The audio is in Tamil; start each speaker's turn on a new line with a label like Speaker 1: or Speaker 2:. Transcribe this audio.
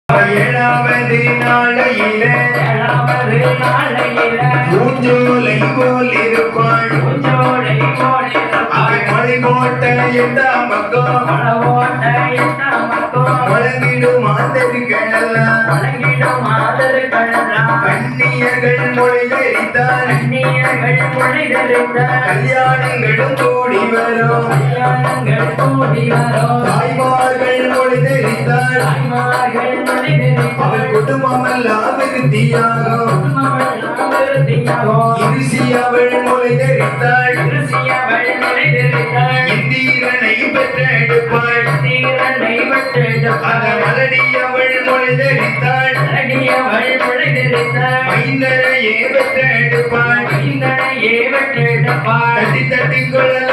Speaker 1: ஏழாவது நாளையில பூஞ்சோலை போல் இருப்பாள். அவள் மொழி போட்ட எந்த மக்கம் வழங்கிடும் மாதர்களெல்லாம் கண்ணியர்கள் மொழி தரித்தால் கல்யாணங்களும் கூடி வரும். தாய்மார்கள் மொழி தரித்தால் அவள் குடும்பமெல்லாம் விருத்தியாகும். இருசி அவள் மொழி தரித்தாள் இந்திரனை பெற்றெடுப்பாள். அந்த மலடி அவள் மொழி தரித்தாள் மைந்தரையே பெற்றெடுப்பாள். தட்டி தட்டி கொள்ள